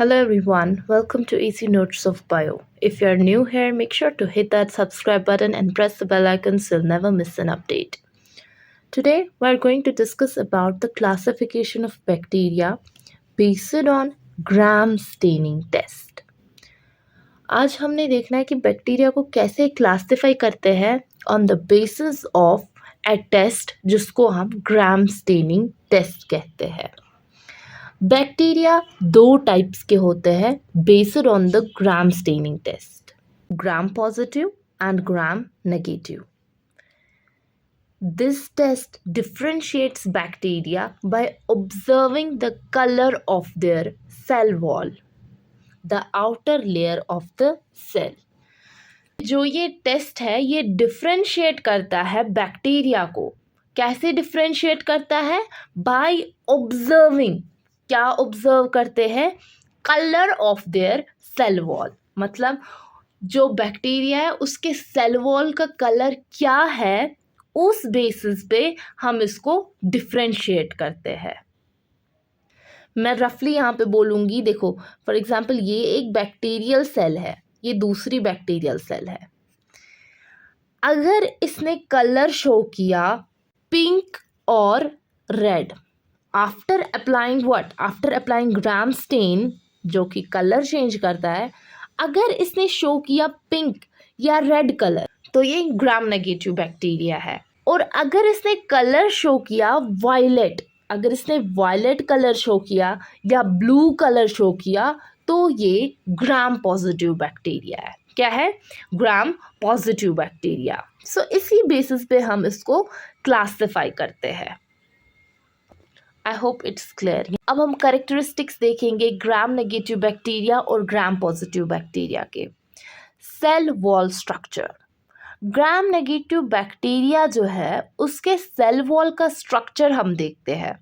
Hello everyone, welcome to Easy Notes of Bio. If you're new here, make sure to hit that subscribe button and press the bell icon so you'll never miss an update. Today, we're going to discuss about the classification of bacteria based on Gram staining test. आज हमने देखना है कि bacteria को कैसे classify करते हैं on the basis of a test जिसको हम ग्राम स्टेनिंग टेस्ट कहते हैं. बैक्टीरिया दो टाइप्स के होते हैं based on the Gram staining test, Gram positive and Gram negative. This test differentiates bacteria by observing the color of their cell wall, the outer layer of the cell. जो ये test है ये differentiate करता है bacteria को. कैसे differentiate करता है? By observing. क्या ऑब्जर्व करते हैं? Colour of their cell wall. मतलब जो बैक्टीरिया है उसके सेल वॉल का कलर क्या है, उस बेसिस पे हम इसको डिफ्रेंशिएट करते हैं. मैं रफली यहाँ पे बोलूँगी. देखो, फॉर एग्जांपल ये एक बैक्टीरियल सेल है, ये दूसरी बैक्टीरियल सेल है. अगर इसने कलर शो किया पिंक और red after applying after applying Gram stain जो कि कलर चेंज करता है, अगर इसने शो किया पिंक या रेड कलर तो ये ग्राम नेगेटिव बैक्टीरिया है. और अगर इसने कलर शो किया वायलेट, अगर इसने वायलेट कलर शो किया या ब्लू कलर शो किया तो ये ग्राम पॉजिटिव बैक्टीरिया है. क्या है? ग्राम पॉजिटिव बैक्टीरिया. सो इसी बेसिस पे हम इसको क्लासिफाई करते हैं. I hope it's clear. अब हम कैरेक्टरिस्टिक्स देखेंगे ग्राम नेगेटिव बैक्टीरिया और ग्राम पॉजिटिव बैक्टीरिया के. Cell wall structure. Gram negative bacteria जो है उसके सेल वॉल का स्ट्रक्चर हम देखते हैं.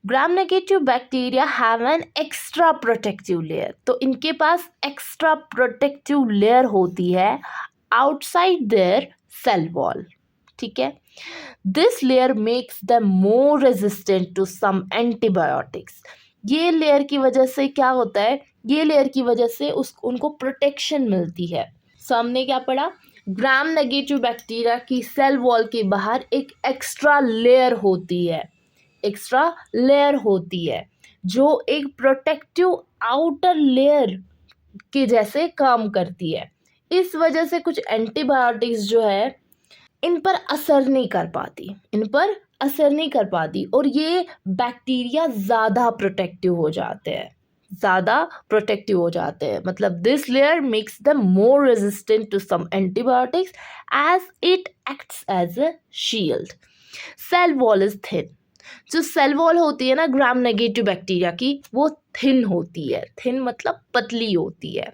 ग्राम negative bacteria have an extra protective layer. तो इनके पास एक्स्ट्रा प्रोटेक्टिव लेयर होती है आउटसाइड देयर सेल वॉल. ठीक है. This layer makes them more resistant to some antibiotics. ये लेयर की वजह से क्या होता है? ये लेयर की वजह से उनको प्रोटेक्शन मिलती है. सामने क्या पड़ा? ग्राम नेगेटिव बैक्टीरिया की सेल वॉल के बाहर एक एक्स्ट्रा लेयर होती है. एक्स्ट्रा लेयर होती है जो एक प्रोटेक्टिव आउटर लेयर के जैसे काम करती है. इस वजह से कुछ एंटीबायोटिक्स जो है इन पर असर नहीं कर पाती और ये बैक्टीरिया ज़्यादा प्रोटेक्टिव हो जाते हैं. मतलब this layer makes them more resistant to some antibiotics as it acts as a shield. Cell wall is thin. जो सेल वॉल होती है ना ग्राम नेगेटिव बैक्टीरिया की, वो थिन होती है. थिन मतलब पतली होती है.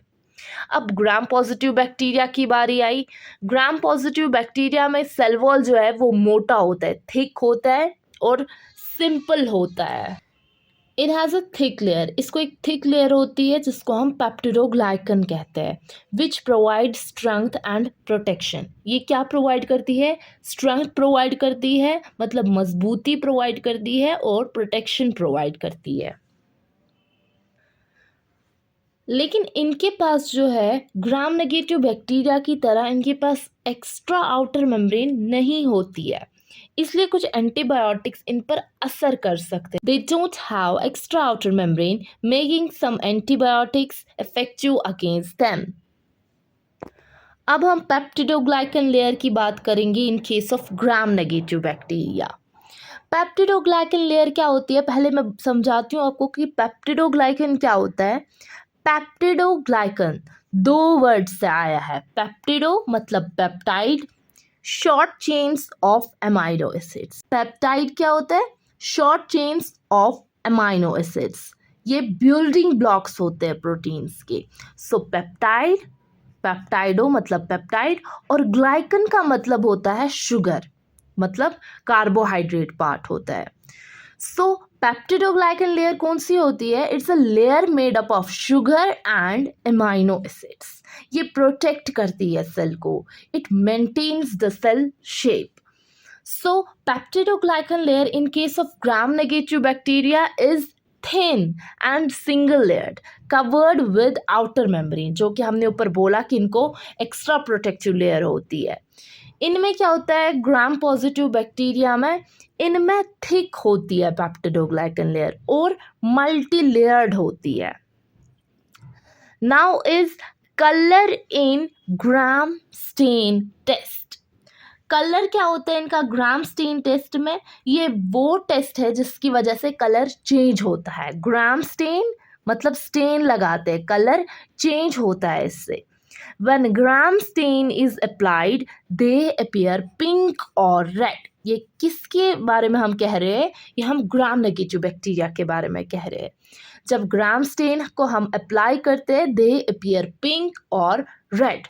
अब ग्राम पॉजिटिव बैक्टीरिया की बारी आई. ग्राम पॉजिटिव बैक्टीरिया में सेल वॉल जो है वो मोटा होता है, थिक होता है और सिंपल होता है. It has a thick layer. इसको एक थिक लेयर होती है जिसको हम पेप्टिडोग्लाइकन कहते हैं, which provide strength and protection. ये क्या प्रोवाइड करती है? स्ट्रेंथ प्रोवाइड करती है, मतलब मजबूती प्रोवाइड करती है और प्रोटेक्शन प्रोवाइड करती है. लेकिन इनके पास जो है ग्राम नेगेटिव बैक्टीरिया की तरह इनके पास एक्स्ट्रा आउटर मेम्ब्रेन नहीं होती है, इसलिए कुछ एंटीबायोटिक्स इन पर असर कर सकते हैं. They don't have extra outer membrane making some antibiotics effective against them. अब हम पेप्टिडोग्लाइकन लेयर की बात करेंगे in case of Gram negative bacteria. Peptidoglycan layer क्या होती है? पहले मैं समझाती हूँ आपको कि पेप्टिडोग्लाइकन क्या होता है. पेप्टिडोग्लाइकन दो वर्ड से आया है. पेप्टिडो मतलब peptide, short chains of amino acids. Peptide क्या होता है? Short chains of amino acids. ये बिल्डिंग ब्लॉक्स होते हैं प्रोटीन्स के. सो पेप्टाइड, पेप्टाइडो मतलब पेप्टाइड और ग्लाइकन का मतलब होता है शुगर, मतलब कार्बोहाइड्रेट पार्ट होता है. सो पेप्टिडोग्लाइकन लेयर कौन सी होती है? It's a layer made up of sugar and amino acids. ये प्रोटेक्ट करती है सेल को. It maintains the cell shape. So peptidoglycan layer in case of gram negative bacteria is thin and single layered covered with outer membrane, जो कि हमने ऊपर बोला कि इनको एक्स्ट्रा प्रोटेक्टिव लेयर होती है। इनमें क्या होता है, ग्राम पॉजिटिव बैक्टीरिया में इनमें थिक होती है पेप्टिडोग्लाइकन लेयर और मल्टी लेयर्ड होती है। Now is colour in Gram stain test. Colour क्या होता है इनका ग्राम स्टेन टेस्ट में, ये वो टेस्ट है जिसकी वजह से कलर चेंज होता है। ग्राम स्टेन मतलब स्टेन लगाते हैं, कलर चेंज होता है इससे। When gram stain is applied, they appear pink or red. ये किसके बारे में हम कह रहे हैं, ये हम ग्राम नेगेटिव बैक्टीरिया के बारे में कह रहे हैं। जब ग्राम स्टेन को हम अप्लाई करते हैं, दे अपीयर पिंक और रेड।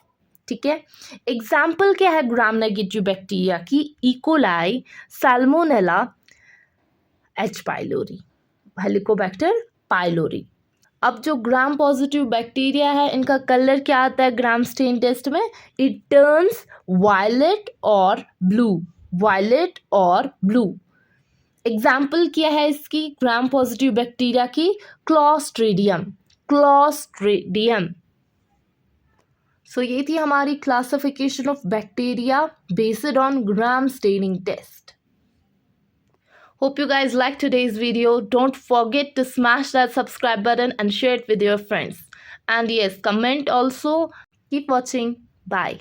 ठीक है, एग्जाम्पल क्या है ग्राम नेगेटिव बैक्टीरिया की, E coli, Salmonella, H pylori, Helicobacter pylori. अब जो ग्राम पॉजिटिव बैक्टीरिया है इनका कलर क्या आता है ग्राम स्टेन टेस्ट में, इट टर्न्स वायलेट और ब्लू, वायलेट और ब्लू। एग्जाम्पल क्या है इसकी ग्राम पॉजिटिव बैक्टीरिया की, क्लॉस्ट्रीडियम, क्लॉस्ट्रीडियम। सो ये थी हमारी classification of bacteria based on Gram staining test. Hope you guys liked today's video. Don't forget to smash that subscribe button and share it with your friends. And yes, comment also. Keep watching. Bye.